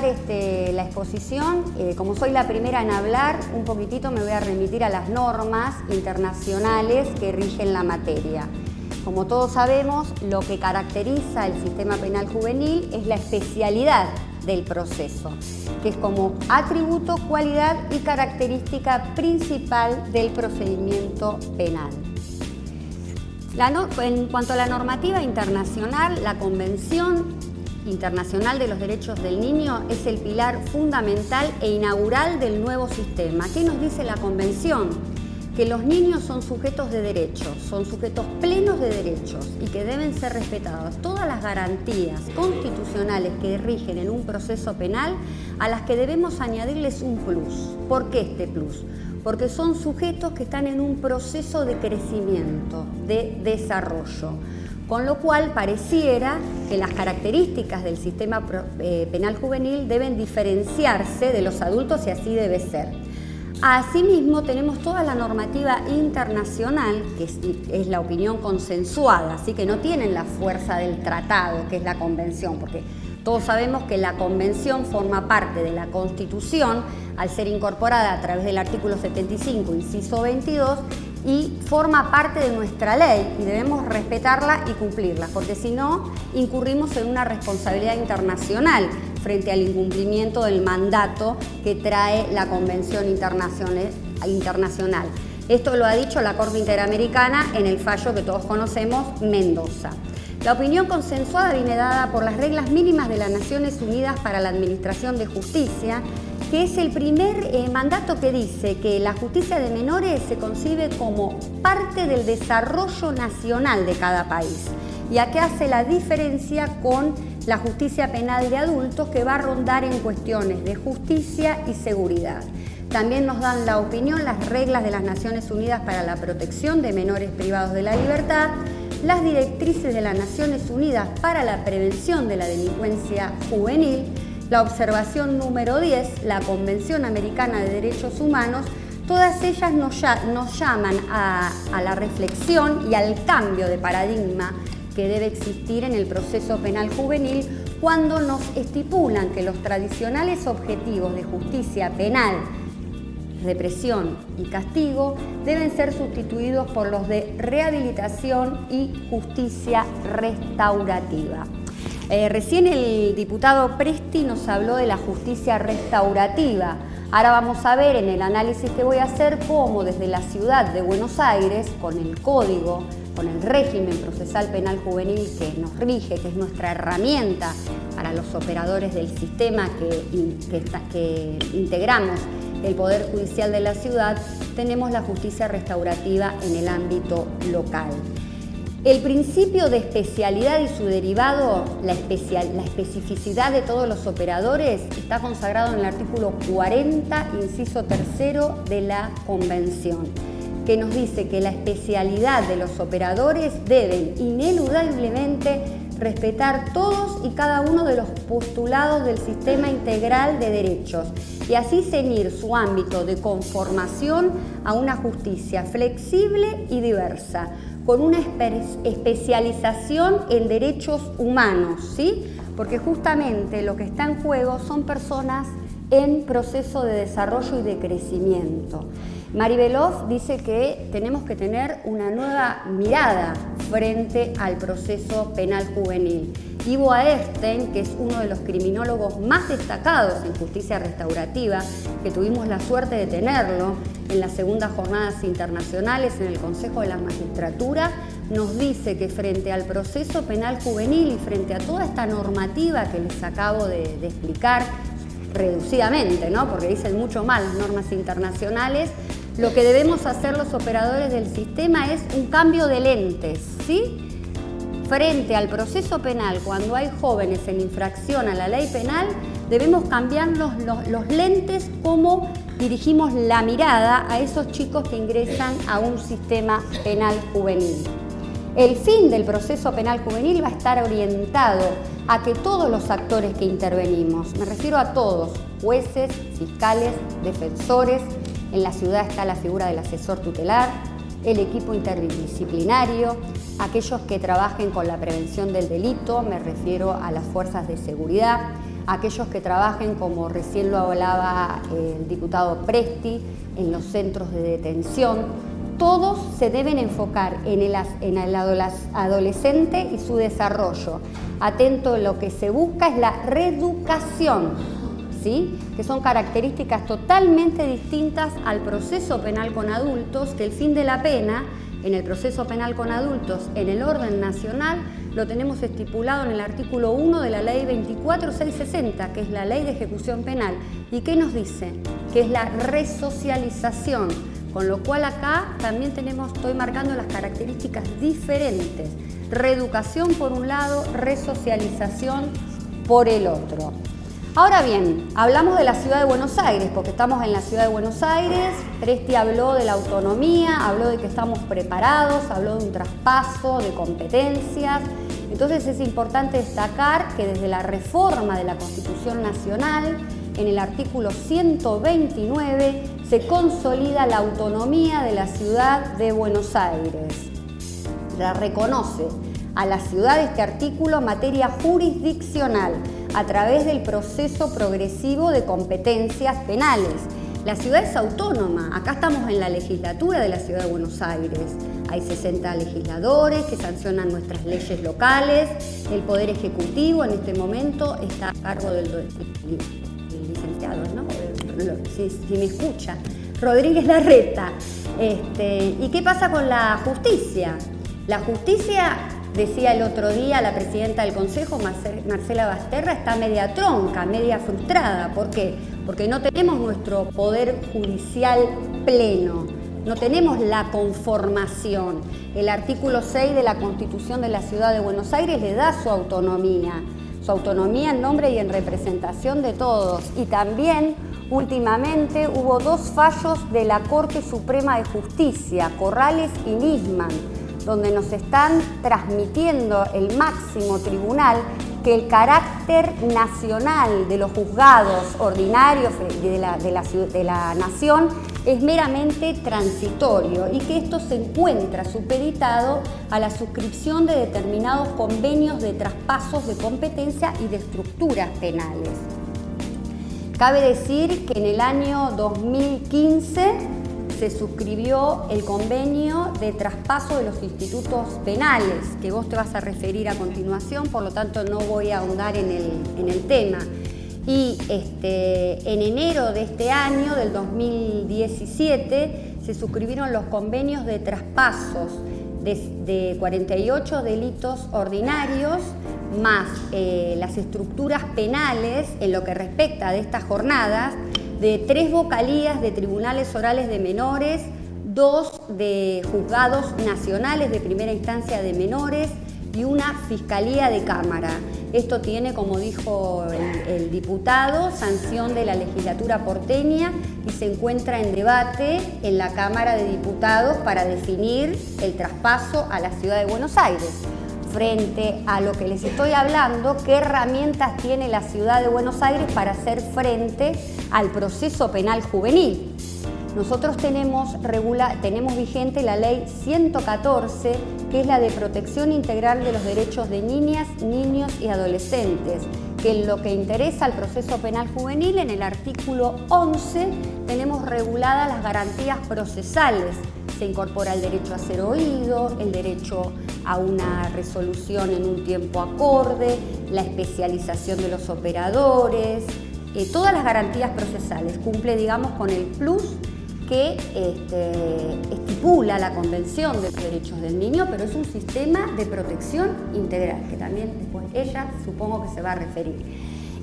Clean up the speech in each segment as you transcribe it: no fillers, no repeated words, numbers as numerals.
comenzar la exposición, como soy la primera en hablar, un poquitito me voy a remitir a las normas internacionales que rigen la materia. Como todos sabemos, lo que caracteriza el sistema penal juvenil es la especialidad del proceso, que es como atributo, cualidad y característica principal del procedimiento penal. En cuanto a la normativa internacional, la Convención Internacional de los Derechos del Niño es el pilar fundamental e inaugural del nuevo sistema. ¿Qué nos dice la Convención? Que los niños son sujetos de derechos, son sujetos plenos de derechos y que deben ser respetadas todas las garantías constitucionales que rigen en un proceso penal, a las que debemos añadirles un plus. ¿Por qué este plus? Porque son sujetos que están en un proceso de crecimiento, de desarrollo, con lo cual pareciera que las características del sistema penal juvenil deben diferenciarse de los adultos y así debe ser. Asimismo, tenemos toda la normativa internacional, que es la opinión consensuada, así que no tienen la fuerza del tratado, que es la convención, porque todos sabemos que la convención forma parte de la Constitución al ser incorporada a través del artículo 75, inciso 22, y forma parte de nuestra ley y debemos respetarla y cumplirla, porque si no, incurrimos en una responsabilidad internacional frente al incumplimiento del mandato que trae la Convención Internacional. Esto lo ha dicho la Corte Interamericana en el fallo que todos conocemos, Mendoza. La opinión consensuada viene dada por las reglas mínimas de las Naciones Unidas para la Administración de Justicia, que es el primer mandato que dice que la justicia de menores se concibe como parte del desarrollo nacional de cada país. Y aquí hace la diferencia con la justicia penal de adultos, que va a rondar en cuestiones de justicia y seguridad. También nos dan la opinión las reglas de las Naciones Unidas para la protección de menores privados de la libertad, las directrices de las Naciones Unidas para la prevención de la delincuencia juvenil, la observación número 10, la Convención Americana de Derechos Humanos. Todas ellas nos llaman a la reflexión y al cambio de paradigma que debe existir en el proceso penal juvenil, cuando nos estipulan que los tradicionales objetivos de justicia penal, represión y castigo deben ser sustituidos por los de rehabilitación y justicia restaurativa. Recién el diputado Presti nos habló de la justicia restaurativa. Ahora vamos a ver en el análisis que voy a hacer cómo desde la ciudad de Buenos Aires, con el código, con el régimen procesal penal juvenil que nos rige, que es nuestra herramienta para los operadores del sistema que integramos el Poder Judicial de la ciudad, tenemos la justicia restaurativa en el ámbito local. El principio de especialidad y su derivado, la especificidad de todos los operadores, está consagrado en el artículo 40, inciso 3 de la Convención, que nos dice que la especialidad de los operadores deben ineludiblemente respetar todos y cada uno de los postulados del sistema integral de derechos y así ceñir su ámbito de conformación a una justicia flexible y diversa, con una especialización en derechos humanos, ¿sí? Porque justamente lo que está en juego son personas en proceso de desarrollo y de crecimiento. Mari Beloff dice que tenemos que tener una nueva mirada frente al proceso penal juvenil. Ivo Aersten, que es uno de los criminólogos más destacados en justicia restaurativa, que tuvimos la suerte de tenerlo en las segundas jornadas internacionales en el Consejo de la Magistratura, nos dice que frente al proceso penal juvenil y frente a toda esta normativa que les acabo de explicar, reducidamente, ¿no? Porque dicen mucho más las normas internacionales, lo que debemos hacer los operadores del sistema es un cambio de lentes, ¿sí? Frente al proceso penal, cuando hay jóvenes en infracción a la ley penal, debemos cambiar los lentes, como dirigimos la mirada a esos chicos que ingresan a un sistema penal juvenil. El fin del proceso penal juvenil va a estar orientado a que todos los actores que intervenimos, me refiero a todos, jueces, fiscales, defensores, en la ciudad está la figura del asesor tutelar, el equipo interdisciplinario, aquellos que trabajen con la prevención del delito, me refiero a las fuerzas de seguridad, aquellos que trabajen, como recién lo hablaba el diputado Presti, en los centros de detención. Todos se deben enfocar en el adolescente y su desarrollo. Atento, lo que se busca es la reeducación, ¿sí? Que son características totalmente distintas al proceso penal con adultos, que el fin de la pena en el proceso penal con adultos en el orden nacional lo tenemos estipulado en el artículo 1 de la ley 24660, que es la ley de ejecución penal. ¿Y qué nos dice? Que es la resocialización, con lo cual acá también estoy marcando las características diferentes. Reeducación por un lado, resocialización por el otro. Ahora bien, hablamos de la ciudad de Buenos Aires, porque estamos en la ciudad de Buenos Aires. Presti habló de la autonomía, habló de que estamos preparados, habló de un traspaso de competencias. Entonces es importante destacar que desde la reforma de la Constitución Nacional, en el artículo 129, se consolida la autonomía de la ciudad de Buenos Aires. La reconoce a la ciudad este artículo en materia jurisdiccional a través del proceso progresivo de competencias penales. La ciudad es autónoma, acá estamos en la legislatura de la ciudad de Buenos Aires. Hay 60 legisladores que sancionan nuestras leyes locales. El Poder Ejecutivo en este momento está a cargo del licenciado, ¿no? Si me escucha, Rodríguez Larreta. ¿Y qué pasa con la justicia? La justicia, decía el otro día la presidenta del Consejo, Marcela Basterra, está media tronca, media frustrada. ¿Por qué? Porque no tenemos nuestro poder judicial pleno, no tenemos la conformación. El artículo 6 de la Constitución de la Ciudad de Buenos Aires le da su autonomía en nombre y en representación de todos. Y también, últimamente, hubo 2 fallos de la Corte Suprema de Justicia, Corrales y Nisman, donde nos están transmitiendo el máximo tribunal que el carácter nacional de los juzgados ordinarios de la nación es meramente transitorio y que esto se encuentra supeditado a la suscripción de determinados convenios de traspasos de competencia y de estructuras penales. Cabe decir que en el año 2015 se suscribió el convenio de traspaso de los institutos penales, que vos te vas a referir a continuación, por lo tanto no voy a ahondar en el tema. Y en enero de este año, del 2017, se suscribieron los convenios de traspasos de 48 delitos ordinarios, más las estructuras penales en lo que respecta de estas jornadas, de 3 vocalías de tribunales orales de menores, 2 de juzgados nacionales de primera instancia de menores y una fiscalía de cámara. Esto tiene, como dijo el diputado, sanción de la legislatura porteña y se encuentra en debate en la Cámara de Diputados para definir el traspaso a la ciudad de Buenos Aires. Frente a lo que les estoy hablando, ¿qué herramientas tiene la ciudad de Buenos Aires para hacer frente al proceso penal juvenil? Nosotros tenemos vigente la ley 114, que es la de protección integral de los derechos de niñas, niños y adolescentes, que en lo que interesa al proceso penal juvenil, en el artículo 11 tenemos reguladas las garantías procesales. Se incorpora el derecho a ser oído, el derecho a una resolución en un tiempo acorde, la especialización de los operadores, todas las garantías procesales. Cumple, digamos, con el plus que estipula la Convención de los Derechos del Niño, pero es un sistema de protección integral, que también después ella supongo que se va a referir.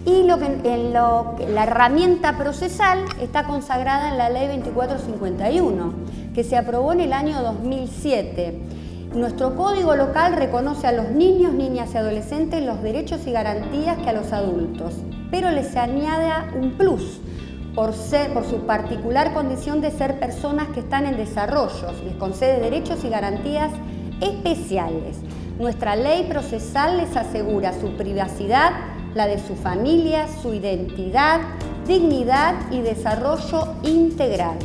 Y la herramienta procesal está consagrada en la Ley 2451, que se aprobó en el año 2007. Nuestro Código Local reconoce a los niños, niñas y adolescentes los derechos y garantías que a los adultos, pero les añade un plus por su particular condición de ser personas que están en desarrollo. Les concede derechos y garantías especiales. Nuestra ley procesal les asegura su privacidad, la de su familia, su identidad, dignidad y desarrollo integral.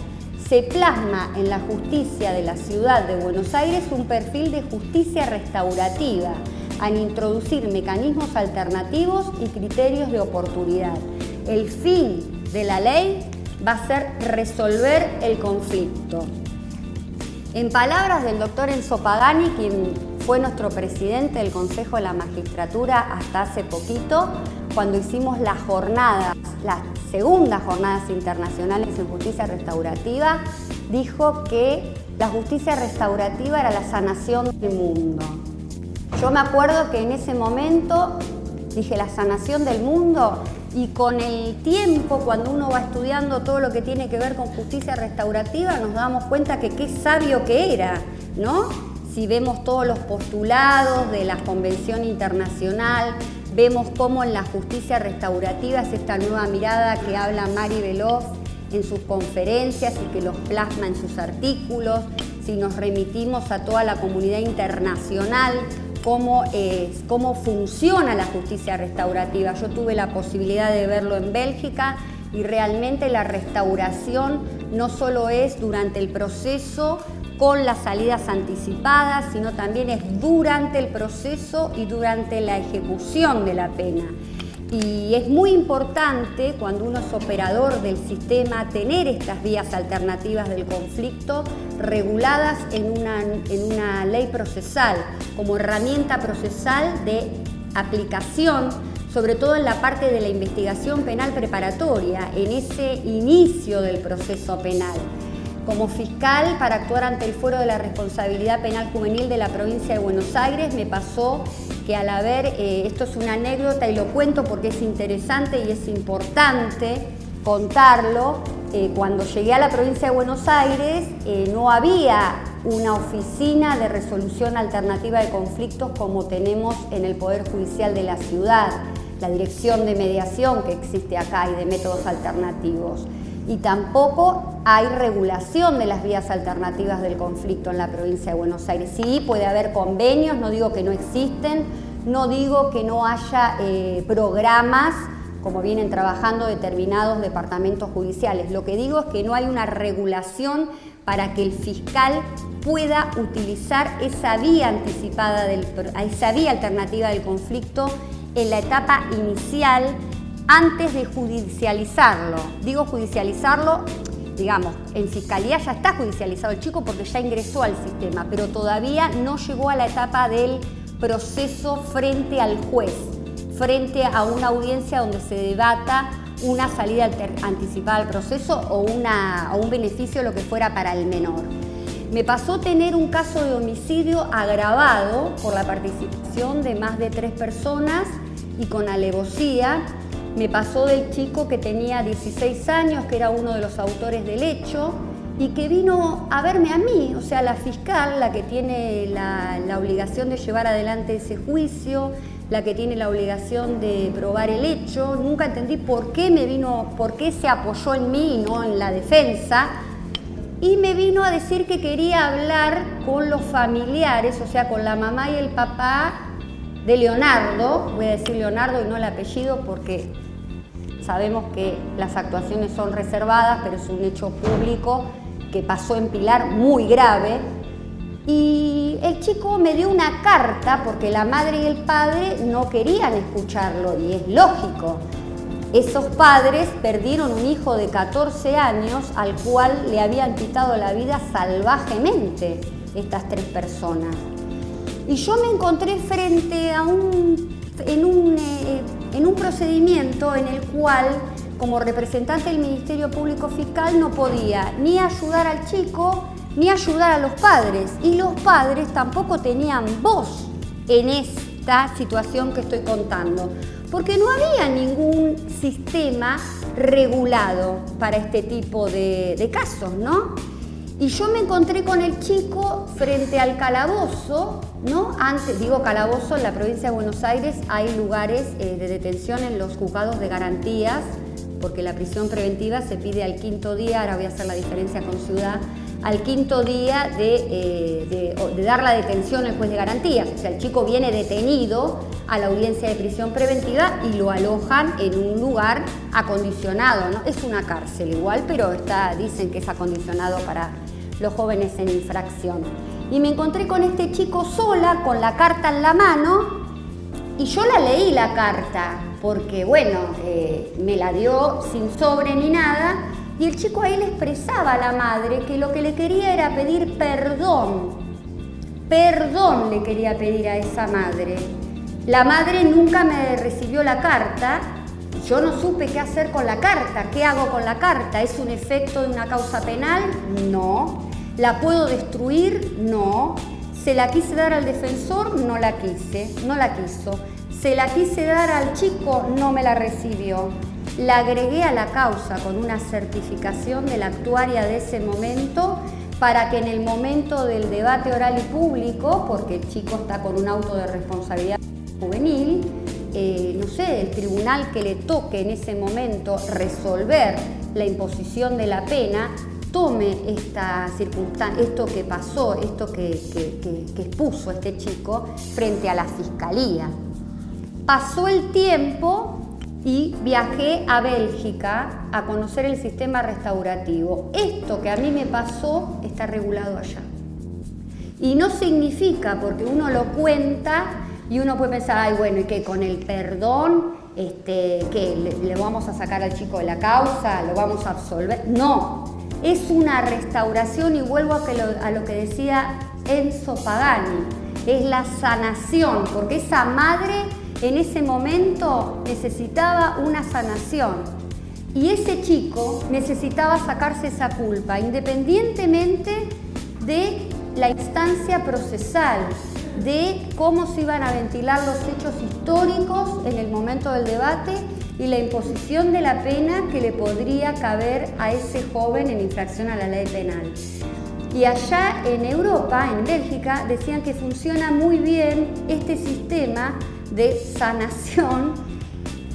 Se plasma en la justicia de la ciudad de Buenos Aires un perfil de justicia restaurativa, a introducir mecanismos alternativos y criterios de oportunidad. El fin de la ley va a ser resolver el conflicto. En palabras del doctor Enzo Pagani, quien fue nuestro presidente del Consejo de la Magistratura hasta hace poquito, cuando hicimos las segundas jornadas internacionales en justicia restaurativa, dijo que la justicia restaurativa era la sanación del mundo. Yo me acuerdo que en ese momento dije la sanación del mundo, y con el tiempo, cuando uno va estudiando todo lo que tiene que ver con justicia restaurativa, nos damos cuenta que qué sabio que era, ¿no? Si vemos todos los postulados de la Convención Internacional, vemos cómo en la justicia restaurativa es esta nueva mirada que habla Mari Beloff en sus conferencias y que los plasma en sus artículos, si nos remitimos a toda la comunidad internacional, cómo funciona la justicia restaurativa. Yo tuve la posibilidad de verlo en Bélgica y realmente la restauración no solo es durante el proceso con las salidas anticipadas, sino también es durante el proceso y durante la ejecución de la pena. Y es muy importante, cuando uno es operador del sistema, tener estas vías alternativas del conflicto reguladas en una ley procesal, como herramienta procesal de aplicación, sobre todo en la parte de la investigación penal preparatoria, en ese inicio del proceso penal. Como fiscal, para actuar ante el Fuero de la Responsabilidad Penal Juvenil de la provincia de Buenos Aires, me pasó que al haber, esto es una anécdota y lo cuento porque es interesante y es importante contarlo, cuando llegué a la provincia de Buenos Aires no había una oficina de resolución alternativa de conflictos como tenemos en el Poder Judicial de la ciudad, la dirección de mediación que existe acá y de métodos alternativos. Y tampoco hay regulación de las vías alternativas del conflicto en la provincia de Buenos Aires. Sí, puede haber convenios, no digo que no existen, no digo que no haya programas como vienen trabajando determinados departamentos judiciales. Lo que digo es que no hay una regulación para que el fiscal pueda utilizar esa vía anticipada, esa vía alternativa del conflicto en la etapa inicial, antes de judicializarlo. Digo judicializarlo, digamos, en fiscalía ya está judicializado el chico porque ya ingresó al sistema, pero todavía no llegó a la etapa del proceso frente al juez, frente a una audiencia donde se debata una salida anticipada al proceso o un beneficio, lo que fuera para el menor. Me pasó tener un caso de homicidio agravado por la participación de más de 3 personas y con alevosía. Me pasó del chico que tenía 16 años, que era uno de los autores del hecho, y que vino a verme a mí, o sea, la fiscal, la que tiene la obligación de llevar adelante ese juicio, la que tiene la obligación de probar el hecho. Nunca entendí por qué se apoyó en mí y no en la defensa. Y me vino a decir que quería hablar con los familiares, o sea, con la mamá y el papá de Leonardo. Voy a decir Leonardo y no el apellido porque sabemos que las actuaciones son reservadas, pero es un hecho público que pasó en Pilar muy grave. Y el chico me dio una carta porque la madre y el padre no querían escucharlo, y es lógico. Esos padres perdieron un hijo de 14 años al cual le habían quitado la vida salvajemente estas 3 personas. Y yo me encontré frente a en un procedimiento en el cual, como representante del Ministerio Público Fiscal, no podía ni ayudar al chico ni ayudar a los padres. Y los padres tampoco tenían voz en esta situación que estoy contando, porque no había ningún sistema regulado para este tipo de casos, ¿no? Y yo me encontré con el chico frente al calabozo, ¿no? Digo calabozo, en la provincia de Buenos Aires hay lugares de detención en los juzgados de garantías, porque la prisión preventiva se pide al 5.º día, ahora voy a hacer la diferencia con ciudad, al 5.º día de dar la detención al juez de garantías. O sea, el chico viene detenido a la audiencia de prisión preventiva y lo alojan en un lugar acondicionado, ¿no? Es una cárcel igual, pero dicen que es acondicionado para los jóvenes en infracción. Y me encontré con este chico sola, con la carta en la mano, Y yo la leí la carta, porque bueno, me la dio sin sobre ni nada, y el chico ahí le expresaba a la madre que lo que le quería era pedir perdón. Perdón le quería pedir a esa madre. La madre nunca me recibió la carta. Yo no supe qué hacer con la carta. ¿Qué hago con la carta? ¿Es un efecto de una causa penal? No. ¿La puedo destruir? No. ¿Se la quise dar al defensor? No la quise, no la quiso. ¿Se la quise dar al chico? No me la recibió. La agregué a la causa con una certificación de la actuaria de ese momento para que en el momento del debate oral y público, porque el chico está con un auto de responsabilidad juvenil, no sé, el tribunal que le toque en ese momento resolver la imposición de la pena, tome esta circunstancia, esto que pasó, esto que expuso este chico frente a la fiscalía. Pasó el tiempo y viajé a Bélgica a conocer el sistema restaurativo. Esto que a mí me pasó está regulado allá. Y no significa, porque uno lo cuenta y uno puede pensar, ay, bueno, y que con el perdón, que le vamos a sacar al chico de la causa, lo vamos a absolver. No, es una restauración, y vuelvo a lo que decía Enzo Pagani, es la sanación, porque esa madre en ese momento necesitaba una sanación y ese chico necesitaba sacarse esa culpa, independientemente de la instancia procesal, de cómo se iban a ventilar los hechos históricos en el momento del debate y la imposición de la pena que le podría caber a ese joven en infracción a la ley penal. Y allá en Europa, en Bélgica, decían que funciona muy bien este sistema de sanación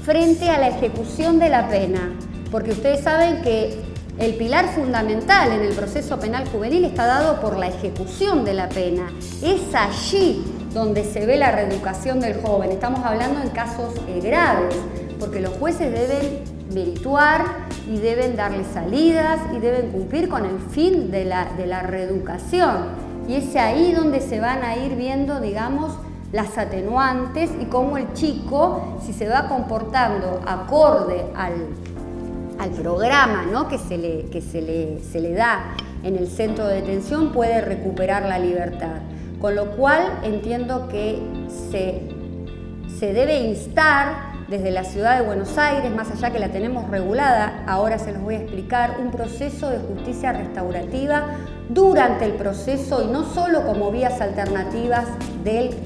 frente a la ejecución de la pena, porque ustedes saben que el pilar fundamental en el proceso penal juvenil está dado por la ejecución de la pena. Es allí donde se ve la reeducación del joven. Estamos hablando en casos graves, porque los jueces deben merituar y deben darle salidas y deben cumplir con el fin de la reeducación. Y es ahí donde se van a ir viendo, digamos, las atenuantes y cómo el chico, si se va comportando acorde al programa, ¿no?, que se le da en el centro de detención, puede recuperar la libertad. Con lo cual entiendo que se debe instar desde la ciudad de Buenos Aires, más allá que la tenemos regulada, ahora se los voy a explicar, un proceso de justicia restaurativa durante el proceso y no solo como vías alternativas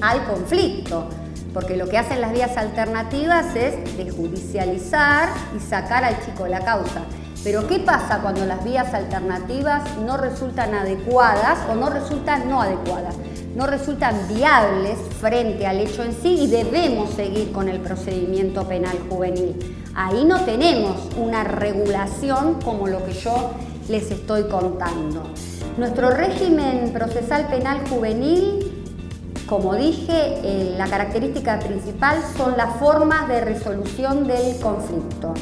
al conflicto, porque lo que hacen las vías alternativas es desjudicializar y sacar al chico de la causa. Pero ¿qué pasa cuando las vías alternativas no resultan adecuadas o no resultan viables frente al hecho en sí y debemos seguir con el procedimiento penal juvenil? Ahí no tenemos una regulación como lo que yo les estoy contando. Nuestro régimen procesal penal juvenil, como dije, la característica principal son las formas de resolución del conflicto.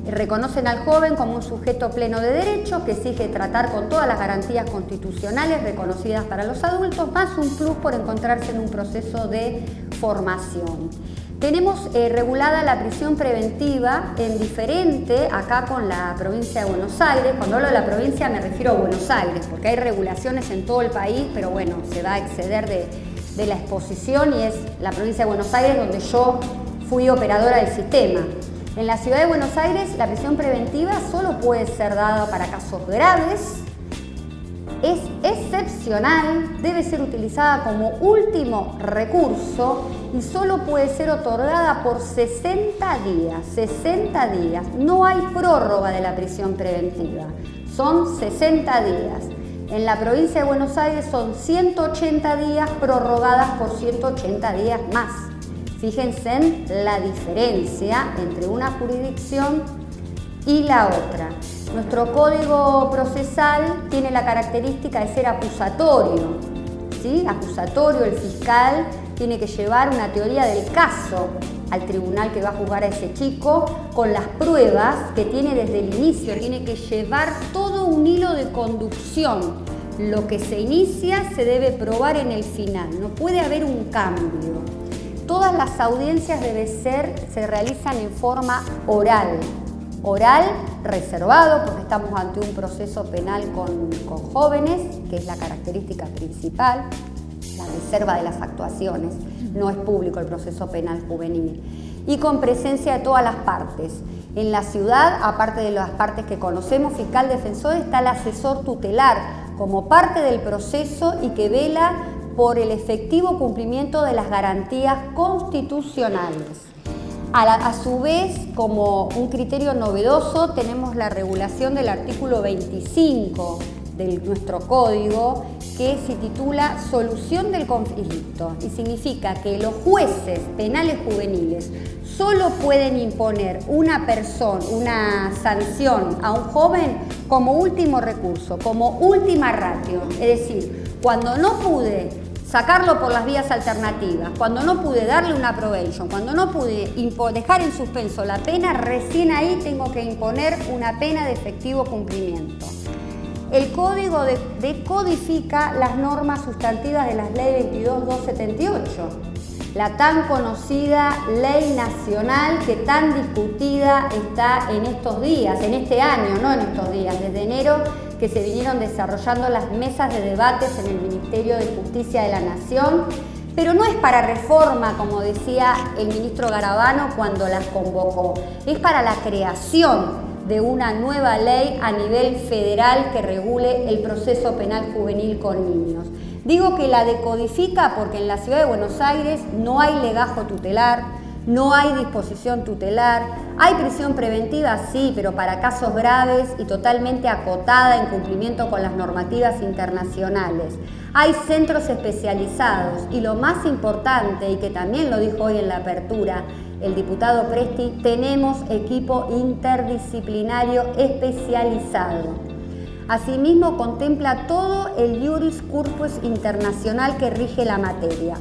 Reconocen al joven como un sujeto pleno de derechos que exige tratar con todas las garantías constitucionales reconocidas para los adultos, más un plus por encontrarse en un proceso de formación. Tenemos regulada la prisión preventiva en diferente, acá con la provincia de Buenos Aires. Cuando hablo de la provincia me refiero a Buenos Aires, porque hay regulaciones en todo el país, pero bueno, se va a exceder de la exposición y es la provincia de Buenos Aires donde yo fui operadora del sistema. En la ciudad de Buenos Aires, la prisión preventiva solo puede ser dada para casos graves, es excepcional, debe ser utilizada como último recurso y solo puede ser otorgada por 60 días. 60 días. No hay prórroga de la prisión preventiva, son 60 días. En la provincia de Buenos Aires son 180 días prorrogadas por 180 días más. Fíjense en la diferencia entre una jurisdicción y la otra. Nuestro código procesal tiene la característica de ser acusatorio, ¿sí? Acusatorio, el fiscal tiene que llevar una teoría del caso al tribunal que va a juzgar a ese chico con las pruebas que tiene desde el inicio, tiene que llevar todo un hilo de conducción. Lo que se inicia se debe probar en el final, no puede haber un cambio. Todas las audiencias se realizan en forma oral. Oral reservado, porque estamos ante un proceso penal con jóvenes, que es la característica principal, la reserva de las actuaciones. No es público el proceso penal juvenil. Y con presencia de todas las partes. En la ciudad, aparte de las partes que conocemos, fiscal defensor, está el asesor tutelar como parte del proceso y que vela por el efectivo cumplimiento de las garantías constitucionales. A su vez, como un criterio novedoso, tenemos la regulación del artículo 25 de nuestro código, que se titula Solución del conflicto, y significa que los jueces penales juveniles solo pueden imponer una sanción a un joven como último recurso, como última ratio. Es decir, cuando no pude sacarlo por las vías alternativas, cuando no pude darle una probation, cuando no pude dejar en suspenso la pena, recién ahí tengo que imponer una pena de efectivo cumplimiento. El código decodifica las normas sustantivas de las leyes 22.278, la tan conocida ley nacional que tan discutida está en estos días, en este año, no en estos días, desde enero, que se vinieron desarrollando las mesas de debates en el Ministerio de Justicia de la Nación, pero no es para reforma, como decía el ministro Garabano cuando las convocó, es para la creación de una nueva ley a nivel federal que regule el proceso penal juvenil con niños. Digo que la decodifica porque en la Ciudad de Buenos Aires no hay legajo tutelar, no hay disposición tutelar, hay prisión preventiva, sí, pero para casos graves y totalmente acotada en cumplimiento con las normativas internacionales. Hay centros especializados y lo más importante, y que también lo dijo hoy en la apertura el diputado Presti, tenemos equipo interdisciplinario especializado. Asimismo, contempla todo el Juris Corpus internacional que rige la materia.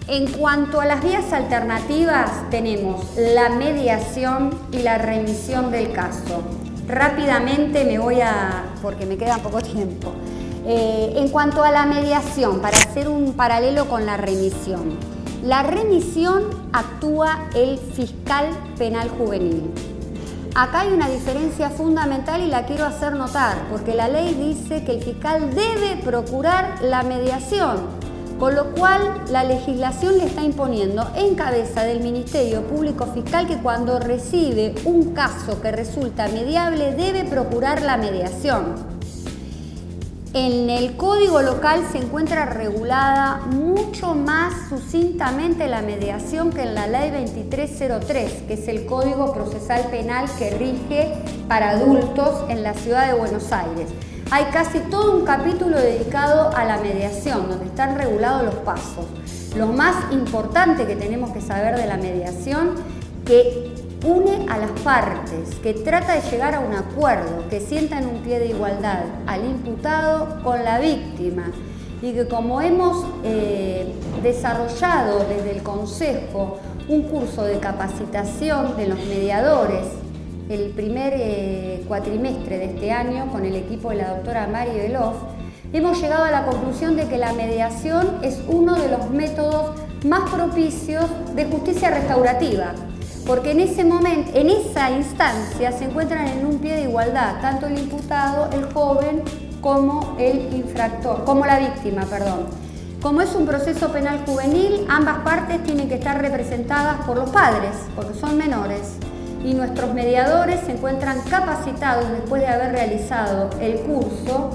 En cuanto a las vías alternativas, tenemos la mediación y la remisión del caso. Rápidamente porque me queda poco tiempo. En cuanto a la mediación, para hacer un paralelo con la remisión actúa el fiscal penal juvenil. Acá hay una diferencia fundamental y la quiero hacer notar, porque la ley dice que el fiscal debe procurar la mediación, con lo cual la legislación le está imponiendo en cabeza del Ministerio Público Fiscal que cuando recibe un caso que resulta mediable debe procurar la mediación. En el Código Local se encuentra regulada mucho más sucintamente la mediación que en la Ley 2303, que es el Código Procesal Penal que rige para adultos en la Ciudad de Buenos Aires. Hay casi todo un capítulo dedicado a la mediación, donde están regulados los pasos. Lo más importante que tenemos que saber de la mediación, que une a las partes, que trata de llegar a un acuerdo, que sienta en un pie de igualdad al imputado con la víctima, y que como hemos desarrollado desde el Consejo un curso de capacitación de los mediadores el primer cuatrimestre de este año con el equipo de la doctora Mari Beloff, hemos llegado a la conclusión de que la mediación es uno de los métodos más propicios de justicia restaurativa, porque en ese momento, en esa instancia, se encuentran en un pie de igualdad tanto el imputado, el joven, como el infractor, como la víctima, perdón. Como es un proceso penal juvenil, ambas partes tienen que estar representadas por los padres, porque son menores. Y nuestros mediadores se encuentran capacitados después de haber realizado el curso,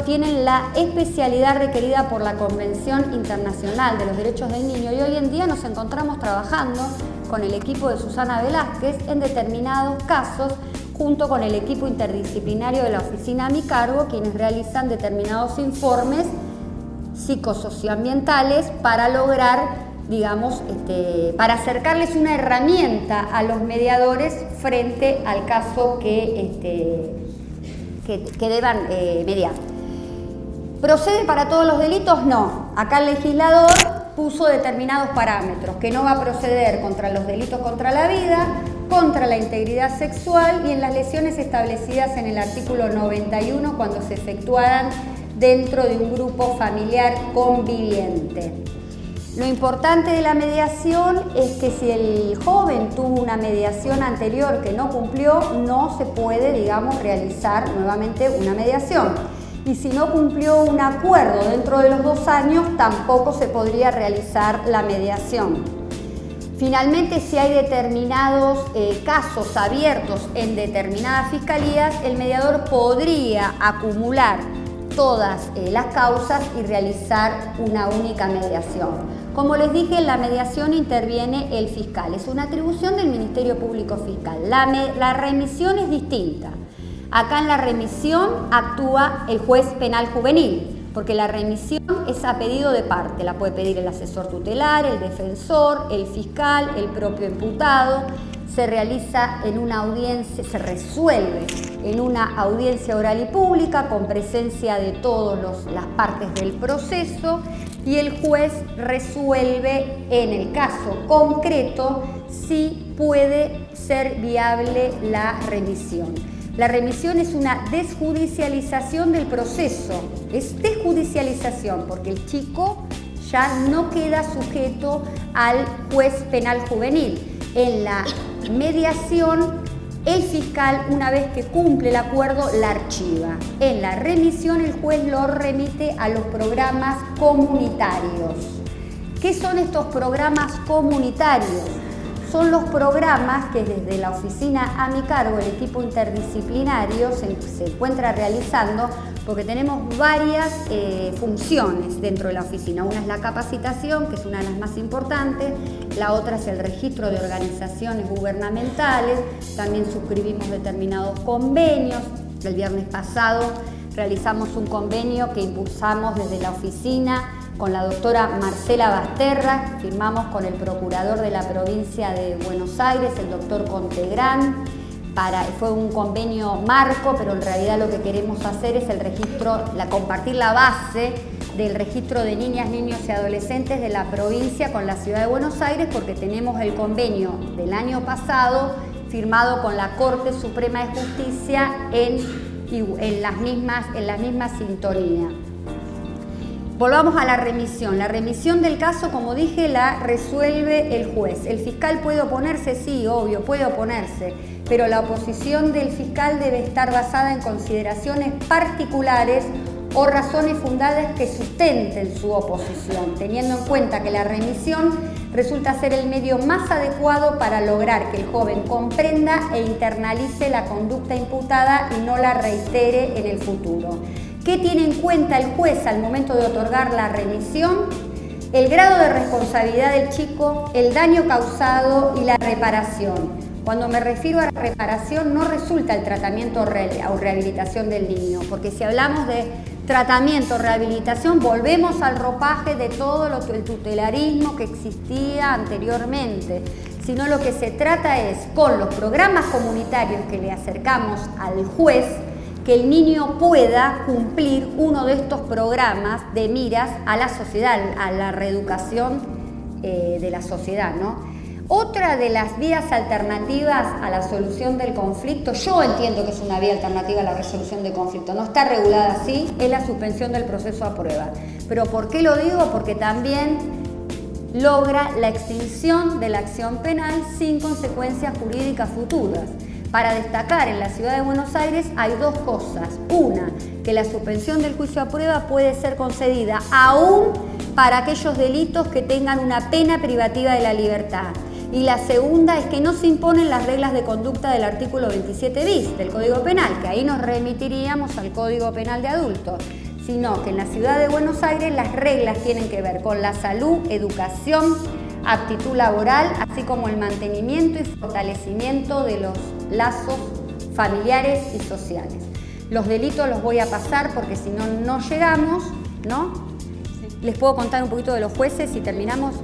tienen la especialidad requerida por la Convención Internacional de los Derechos del Niño y hoy en día nos encontramos trabajando con el equipo de Susana Velázquez en determinados casos junto con el equipo interdisciplinario de la oficina a mi cargo, quienes realizan determinados informes psicosocioambientales para lograr, digamos, para acercarles una herramienta a los mediadores frente al caso que deban mediar. ¿Procede para todos los delitos? No. Acá el legislador puso determinados parámetros, que no va a proceder contra los delitos contra la vida, contra la integridad sexual y en las lesiones establecidas en el artículo 91 cuando se efectuaran dentro de un grupo familiar conviviente. Lo importante de la mediación es que si el joven tuvo una mediación anterior que no cumplió, no se puede, digamos, realizar nuevamente una mediación. Y si no cumplió un acuerdo dentro de los 2 años, tampoco se podría realizar la mediación. Finalmente, si hay determinados casos abiertos en determinadas fiscalías, el mediador podría acumular todas las causas y realizar una única mediación. Como les dije, en la mediación interviene el fiscal, es una atribución del Ministerio Público Fiscal. La remisión es distinta. Acá en la remisión actúa el juez penal juvenil, porque la remisión es a pedido de parte, la puede pedir el asesor tutelar, el defensor, el fiscal, el propio imputado. Se realiza en una audiencia, se resuelve en una audiencia oral y pública con presencia de todas las partes del proceso y el juez resuelve en el caso concreto si puede ser viable la remisión. La remisión es una desjudicialización del proceso, es desjudicialización porque el chico ya no queda sujeto al juez penal juvenil. En la mediación, el fiscal, una vez que cumple el acuerdo, la archiva. En la remisión, el juez lo remite a los programas comunitarios. ¿Qué son estos programas comunitarios? Son los programas que desde la oficina a mi cargo, el equipo interdisciplinario, se encuentra realizando porque tenemos varias funciones dentro de la oficina. Una es la capacitación, que es una de las más importantes, la otra es el registro de organizaciones gubernamentales, también suscribimos determinados convenios. El viernes pasado realizamos un convenio que impulsamos desde la oficina con la doctora Marcela Basterra, firmamos con el procurador de la provincia de Buenos Aires, el doctor Contegrán. Fue un convenio marco, pero en realidad lo que queremos hacer es el registro, compartir la base del registro de niñas, niños y adolescentes de la provincia con la ciudad de Buenos Aires, porque tenemos el convenio del año pasado firmado con la Corte Suprema de Justicia en las mismas sintonías. Volvamos a la remisión. La remisión del caso, como dije, la resuelve el juez. ¿El fiscal puede oponerse? Sí, obvio, puede oponerse, pero la oposición del fiscal debe estar basada en consideraciones particulares o razones fundadas que sustenten su oposición, teniendo en cuenta que la remisión resulta ser el medio más adecuado para lograr que el joven comprenda e internalice la conducta imputada y no la reitere en el futuro. ¿Qué tiene en cuenta el juez al momento de otorgar la remisión? El grado de responsabilidad del chico, el daño causado y la reparación. Cuando me refiero a reparación, no resulta el tratamiento o rehabilitación del niño, porque si hablamos de tratamiento, rehabilitación, volvemos al ropaje de todo el tutelarismo que existía anteriormente, sino lo que se trata es, con los programas comunitarios que le acercamos al juez, que el niño pueda cumplir uno de estos programas de miras a la sociedad, a la reeducación de la sociedad, ¿no? Otra de las vías alternativas a la solución del conflicto, yo entiendo que es una vía alternativa a la resolución del conflicto, no está regulada así, es la suspensión del proceso a prueba. ¿Pero por qué lo digo? Porque también logra la extinción de la acción penal sin consecuencias jurídicas futuras. Para destacar, en la ciudad de Buenos Aires hay dos cosas. Una, que la suspensión del juicio a prueba puede ser concedida aún para aquellos delitos que tengan una pena privativa de la libertad. Y la segunda es que no se imponen las reglas de conducta del artículo 27 bis del Código Penal, que ahí nos remitiríamos al Código Penal de adultos, sino que en la ciudad de Buenos Aires las reglas tienen que ver con la salud, educación, aptitud laboral, así como el mantenimiento y fortalecimiento de los lazos familiares y sociales. Los delitos los voy a pasar porque si no, no llegamos, ¿no? Sí. Les puedo contar un poquito de los jueces y terminamos.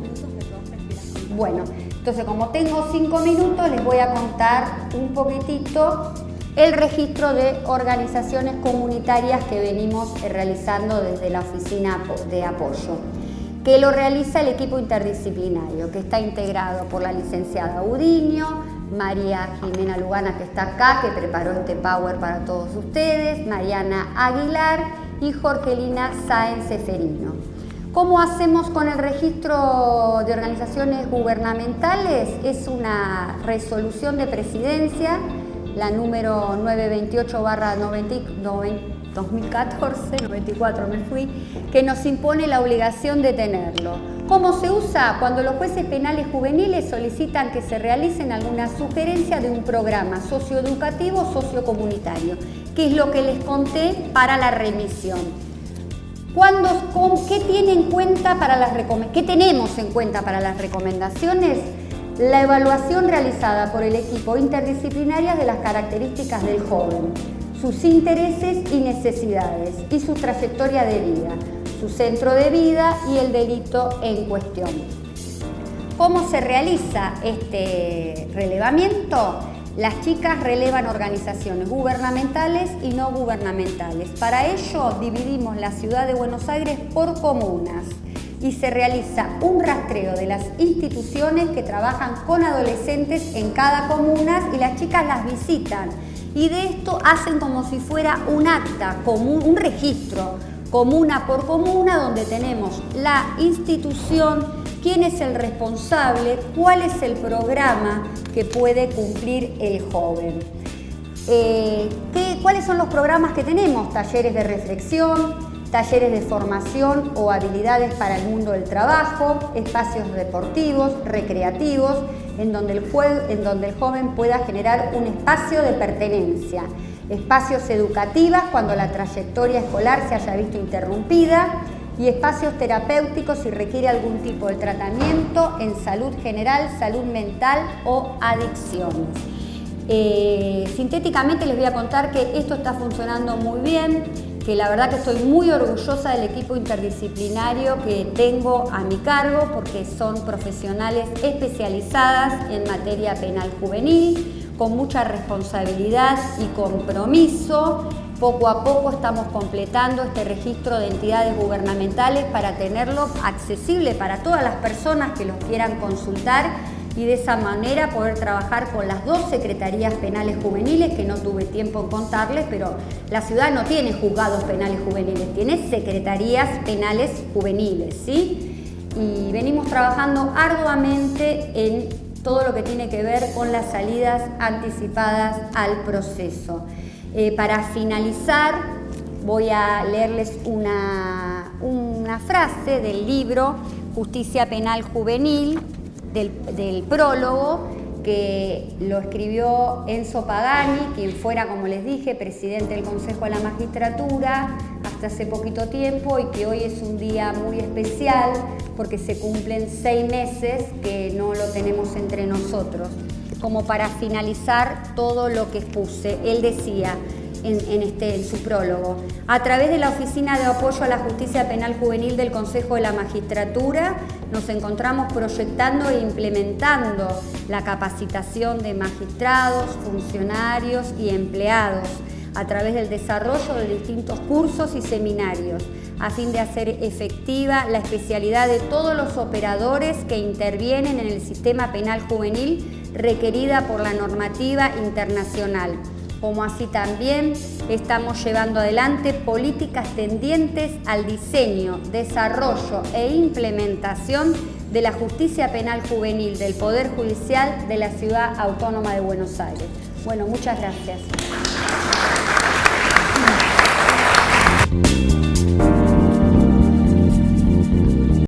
Bueno, entonces como tengo 5 minutos, les voy a contar un poquitito el registro de organizaciones comunitarias que venimos realizando desde la oficina de apoyo, que lo realiza el equipo interdisciplinario, que está integrado por la licenciada Udiño, María Jimena Lugana, que está acá, que preparó este Power para todos ustedes, Mariana Aguilar y Jorgelina Sáenz Seferino. ¿Cómo hacemos con el registro de organizaciones gubernamentales? Es una resolución de presidencia, la número 928/2014, 94 me fui, que nos impone la obligación de tenerlo. ¿Cómo se usa? Cuando los jueces penales juveniles solicitan que se realicen alguna sugerencia de un programa socioeducativo, sociocomunitario, que es lo que les conté para la remisión. ¿Qué tiene en cuenta ¿Qué tenemos en cuenta para las recomendaciones? La evaluación realizada por el equipo interdisciplinaria de las características del joven, sus intereses y necesidades y su trayectoria de vida, su centro de vida y el delito en cuestión. ¿Cómo se realiza este relevamiento? Las chicas relevan organizaciones gubernamentales y no gubernamentales. Para ello dividimos la ciudad de Buenos Aires por comunas y se realiza un rastreo de las instituciones que trabajan con adolescentes en cada comuna y las chicas las visitan. Y de esto hacen como si fuera un acta común, un registro comuna por comuna donde tenemos la institución, quién es el responsable, cuál es el programa que puede cumplir el joven. ¿Cuáles son los programas que tenemos? Talleres de reflexión, talleres de formación o habilidades para el mundo del trabajo, espacios deportivos, recreativos, en donde el joven pueda generar un espacio de pertenencia, espacios educativos cuando la trayectoria escolar se haya visto interrumpida y espacios terapéuticos si requiere algún tipo de tratamiento en salud general, salud mental o adicciones. Sintéticamente les voy a contar que esto está funcionando muy bien, que la verdad que estoy muy orgullosa del equipo interdisciplinario que tengo a mi cargo porque son profesionales especializadas en materia penal juvenil, con mucha responsabilidad y compromiso. Poco a poco estamos completando este registro de entidades gubernamentales para tenerlo accesible para todas las personas que los quieran consultar y de esa manera poder trabajar con las 2 secretarías penales juveniles, que no tuve tiempo en contarles, pero la ciudad no tiene juzgados penales juveniles, tiene secretarías penales juveniles, ¿sí? Y venimos trabajando arduamente en todo lo que tiene que ver con las salidas anticipadas al proceso. Para finalizar, voy a leerles una frase del libro Justicia Penal Juvenil, del prólogo, que lo escribió Enzo Pagani, quien fuera, como les dije, presidente del Consejo de la Magistratura hasta hace poquito tiempo y que hoy es un día muy especial porque se cumplen 6 meses que no lo tenemos entre nosotros. Como para finalizar todo lo que expuse, él decía en su prólogo: a través de la Oficina de Apoyo a la Justicia Penal Juvenil del Consejo de la Magistratura nos encontramos proyectando e implementando la capacitación de magistrados, funcionarios y empleados a través del desarrollo de distintos cursos y seminarios, a fin de hacer efectiva la especialidad de todos los operadores que intervienen en el sistema penal juvenil requerida por la normativa internacional, como así también estamos llevando adelante políticas tendientes al diseño, desarrollo e implementación de la justicia penal juvenil del Poder Judicial de la Ciudad Autónoma de Buenos Aires. Bueno, muchas gracias.